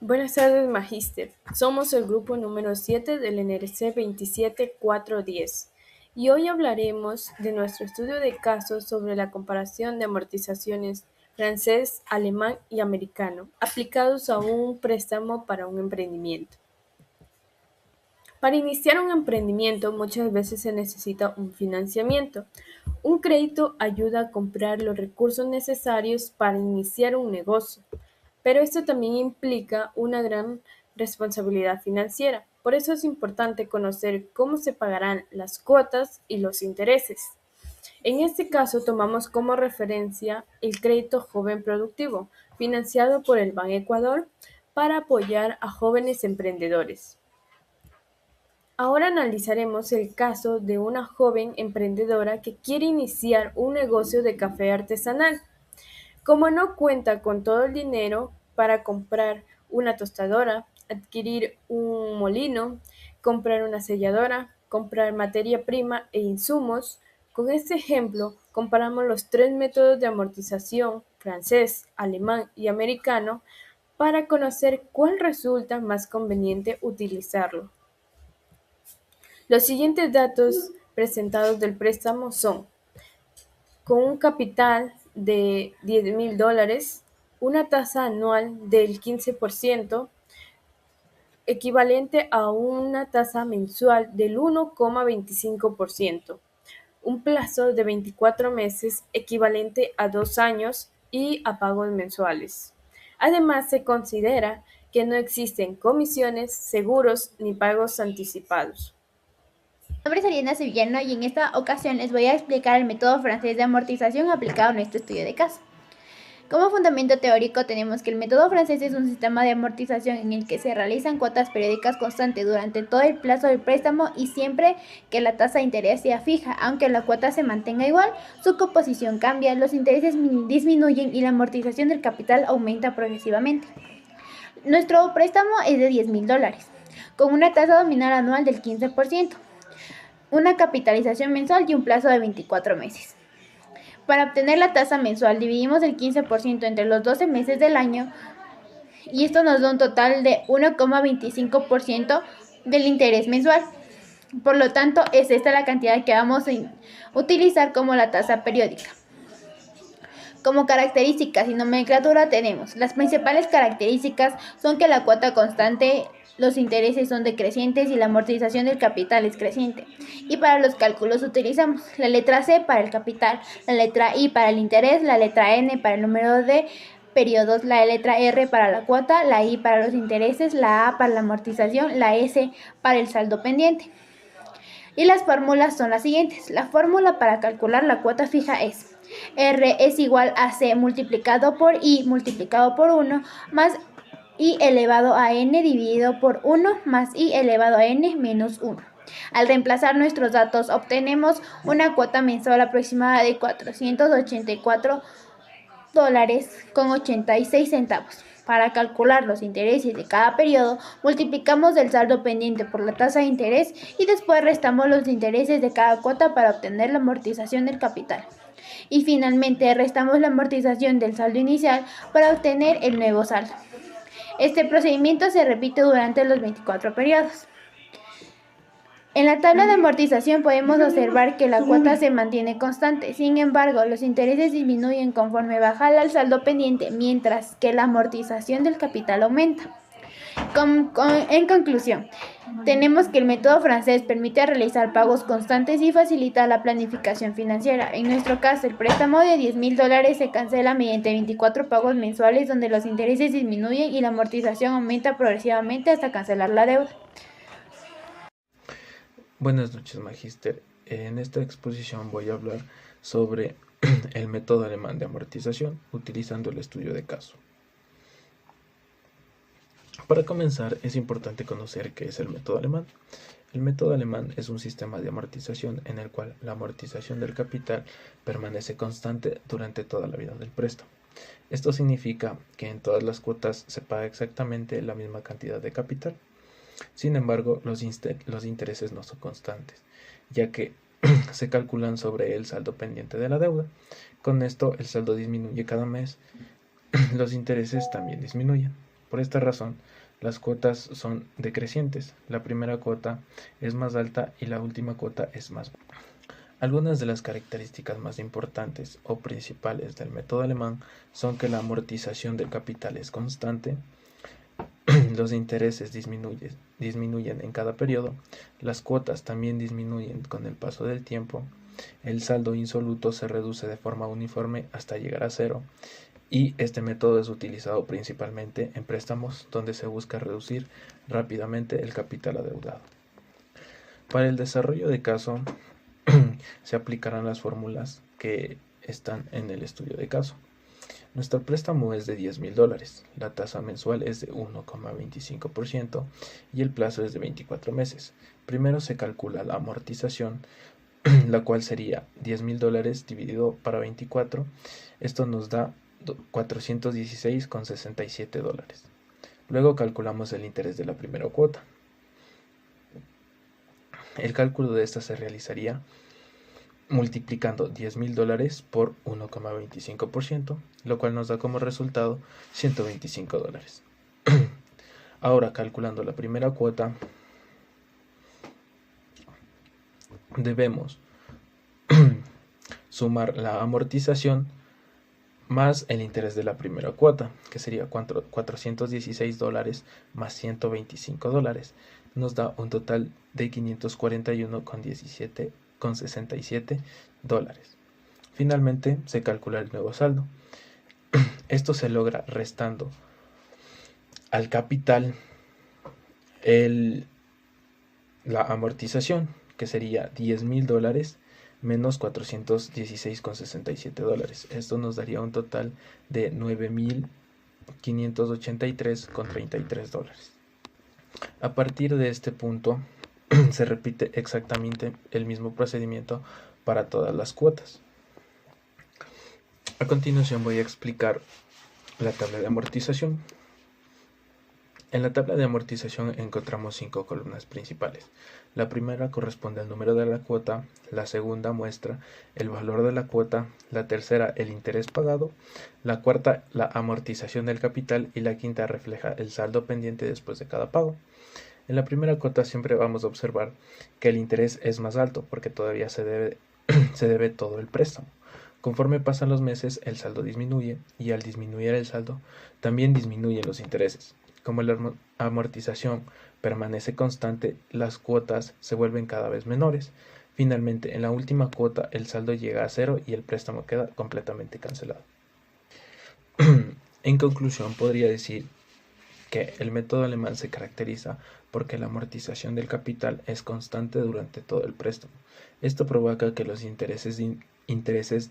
Buenas tardes, Magíster. Somos el grupo número 7 del NRC 27410 y hoy hablaremos de nuestro estudio de casos sobre la comparación de amortizaciones francés, alemán y americano aplicados a un préstamo para un emprendimiento. Para iniciar un emprendimiento muchas veces se necesita un financiamiento. Un crédito ayuda a comprar los recursos necesarios para iniciar un negocio, pero esto también implica una gran responsabilidad financiera. Por eso es importante conocer cómo se pagarán las cuotas y los intereses. En este caso tomamos como referencia el crédito joven productivo, financiado por el Ban Ecuador para apoyar a jóvenes emprendedores. Ahora analizaremos el caso de una joven emprendedora que quiere iniciar un negocio de café artesanal. Como no cuenta con todo el dinero para comprar una tostadora, adquirir un molino, comprar una selladora, comprar materia prima e insumos, con este ejemplo comparamos los tres métodos de amortización, francés, alemán y americano, para conocer cuál resulta más conveniente utilizarlo. Los siguientes datos presentados del préstamo son: con un capital de $10,000, una tasa anual del 15%, equivalente a una tasa mensual del 1,25%, un plazo de 24 meses equivalente a 2 años y a pagos mensuales. Además, se considera que no existen comisiones, seguros ni pagos anticipados. Mi nombre es Ariana Sevillano y en esta ocasión les voy a explicar el método francés de amortización aplicado a nuestro estudio de caso. Como fundamento teórico tenemos que el método francés es un sistema de amortización en el que se realizan cuotas periódicas constantes durante todo el plazo del préstamo y siempre que la tasa de interés sea fija, aunque la cuota se mantenga igual, su composición cambia, los intereses disminuyen y la amortización del capital aumenta progresivamente. Nuestro préstamo es de $10,000, con una tasa nominal anual del 15%. Una capitalización mensual y un plazo de 24 meses. Para obtener la tasa mensual dividimos el 15% entre los 12 meses del año y esto nos da un total de 1,25% del interés mensual. Por lo tanto, es esta la cantidad que vamos a utilizar como la tasa periódica. Como características y nomenclatura tenemos: las principales características son que la cuota constante, los intereses son decrecientes y la amortización del capital es creciente. Y para los cálculos utilizamos la letra C para el capital, la letra I para el interés, la letra N para el número de periodos, la letra R para la cuota, la I para los intereses, la A para la amortización, la S para el saldo pendiente. Y las fórmulas son las siguientes. La fórmula para calcular la cuota fija es: R es igual a C multiplicado por I multiplicado por 1 más I elevado a N dividido por 1 más I elevado a N menos 1. Al reemplazar nuestros datos obtenemos una cuota mensual aproximada de $484.86. Para calcular los intereses de cada periodo, multiplicamos el saldo pendiente por la tasa de interés y después restamos los intereses de cada cuota para obtener la amortización del capital. Y finalmente restamos la amortización del saldo inicial para obtener el nuevo saldo. Este procedimiento se repite durante los 24 periodos. En la tabla de amortización podemos observar que la cuota se mantiene constante, sin embargo, los intereses disminuyen conforme baja el saldo pendiente, mientras que la amortización del capital aumenta. En conclusión, tenemos que el método francés permite realizar pagos constantes y facilita la planificación financiera. En nuestro caso, el préstamo de $10,000 se cancela mediante 24 pagos mensuales donde los intereses disminuyen y la amortización aumenta progresivamente hasta cancelar la deuda. Buenas noches, Magíster. En esta exposición voy a hablar sobre el método alemán de amortización utilizando el estudio de caso. Para comenzar, es importante conocer qué es el método alemán. El método alemán es un sistema de amortización en el cual la amortización del capital permanece constante durante toda la vida del préstamo. Esto significa que en todas las cuotas se paga exactamente la misma cantidad de capital. Sin embargo, los intereses no son constantes, ya que se calculan sobre el saldo pendiente de la deuda. Con esto, el saldo disminuye cada mes, los intereses también disminuyen. Por esta razón, las cuotas son decrecientes. La primera cuota es más alta y la última cuota es más baja. Algunas de las características más importantes o principales del método alemán son que la amortización del capital es constante, los intereses disminuyen en cada periodo, las cuotas también disminuyen con el paso del tiempo, el saldo insoluto se reduce de forma uniforme hasta llegar a cero, y este método es utilizado principalmente en préstamos donde se busca reducir rápidamente el capital adeudado. Para el desarrollo de caso se aplicarán las fórmulas que están en el estudio de caso. Nuestro préstamo es de $10,000, la tasa mensual es de 1,25% y el plazo es de 24 meses. Primero se calcula la amortización, la cual sería $10,000 dividido para 24. Esto nos da $416,67. Luego calculamos el interés de la primera cuota. El cálculo de esta se realizaría multiplicando $10,000 por 1,25%, lo cual nos da como resultado $125. Ahora, calculando la primera cuota, debemos sumar la amortización más el interés de la primera cuota, que sería $416 más $125, nos da un total de $541,67. Finalmente se calcula el nuevo saldo. Esto se logra restando al capital la amortización, que sería $10,000 menos $416,67. Esto nos daría un total de $9,583,33. A partir de este punto se repite exactamente el mismo procedimiento para todas las cuotas. A continuación voy a explicar la tabla de amortización. En la tabla de amortización encontramos 5 columnas principales. La primera corresponde al número de la cuota, la segunda muestra el valor de la cuota, la tercera el interés pagado, la cuarta la amortización del capital y la quinta refleja el saldo pendiente después de cada pago. En la primera cuota siempre vamos a observar que el interés es más alto porque todavía se debe todo el préstamo. Conforme pasan los meses, el saldo disminuye y al disminuir el saldo, también disminuyen los intereses. Como la amortización permanece constante, las cuotas se vuelven cada vez menores. Finalmente, en la última cuota, el saldo llega a cero y el préstamo queda completamente cancelado. En conclusión, podría decir que el método alemán se caracteriza porque la amortización del capital es constante durante todo el préstamo. Esto provoca que los intereses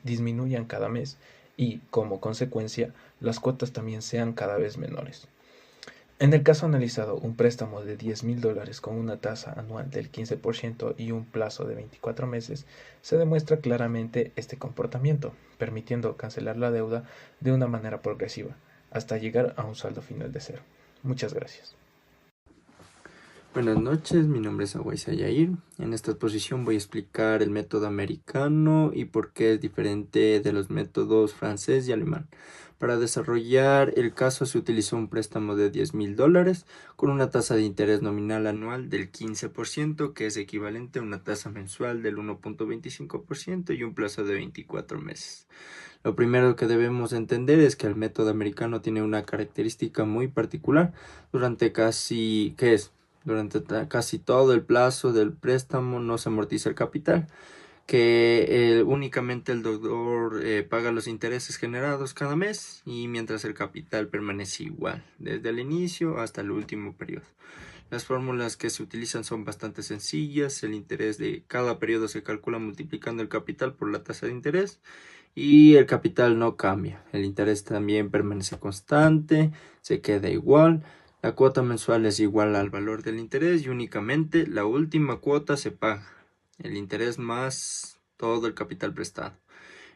disminuyan cada mes y, como consecuencia, las cuotas también sean cada vez menores. En el caso analizado, un préstamo de $10,000 con una tasa anual del 15% y un plazo de 24 meses, se demuestra claramente este comportamiento, permitiendo cancelar la deuda de una manera progresiva, hasta llegar a un saldo final de cero. Muchas gracias. Buenas noches, mi nombre es Awaisa Yair. En esta exposición voy a explicar el método americano y por qué es diferente de los métodos francés y alemán. Para desarrollar el caso se utilizó un préstamo de $10,000 con una tasa de interés nominal anual del 15%, que es equivalente a una tasa mensual del 1,25% y un plazo de 24 meses. Lo primero que debemos entender es que el método americano tiene una característica muy particular durante casi todo el plazo del préstamo no se amortiza el capital, que únicamente el deudor paga los intereses generados cada mes y mientras el capital permanece igual, desde el inicio hasta el último periodo. Las fórmulas que se utilizan son bastante sencillas. El interés de cada periodo se calcula multiplicando el capital por la tasa de interés y el capital no cambia. El interés también permanece constante, se queda igual. La cuota mensual es igual al valor del interés y únicamente la última cuota se paga, el interés más todo el capital prestado.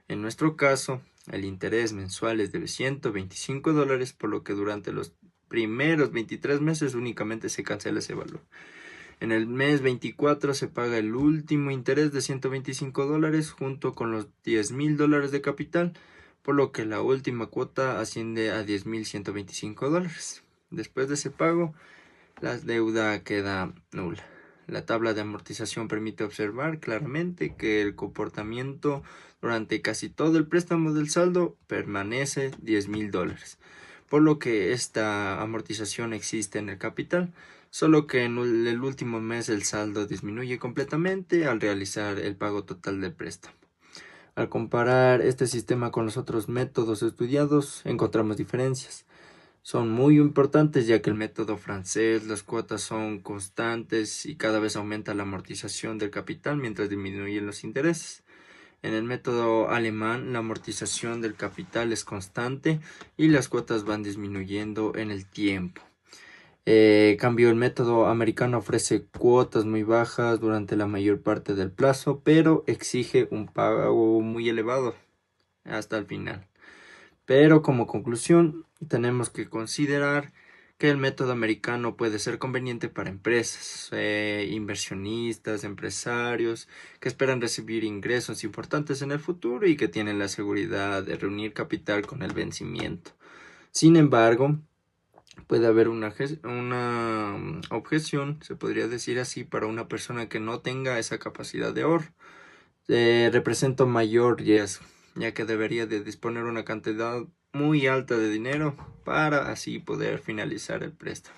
En nuestro caso, el interés mensual es de $125, por lo que durante los primeros 23 meses únicamente se cancela ese valor. En el mes 24 se paga el último interés de $125 junto con los $10,000 de capital, por lo que la última cuota asciende a $10,125. Después de ese pago, la deuda queda nula. La tabla de amortización permite observar claramente que el comportamiento durante casi todo el préstamo del saldo permanece $10,000, por lo que esta amortización existe en el capital, solo que en el último mes el saldo disminuye completamente al realizar el pago total del préstamo. Al comparar este sistema con los otros métodos estudiados, encontramos diferencias. Son muy importantes ya que el método francés, las cuotas son constantes y cada vez aumenta la amortización del capital mientras disminuyen los intereses. En el método alemán, la amortización del capital es constante y las cuotas van disminuyendo en el tiempo. Cambio, el método americano ofrece cuotas muy bajas durante la mayor parte del plazo, pero exige un pago muy elevado hasta el final. Pero como conclusión, tenemos que considerar que el método americano puede ser conveniente para empresas, inversionistas, empresarios que esperan recibir ingresos importantes en el futuro y que tienen la seguridad de reunir capital con el vencimiento. Sin embargo, puede haber una objeción, se podría decir así, para una persona que no tenga esa capacidad de ahorro. Representa mayor riesgo, ya que debería de disponer una cantidad muy alta de dinero para así poder finalizar el préstamo.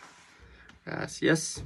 Gracias.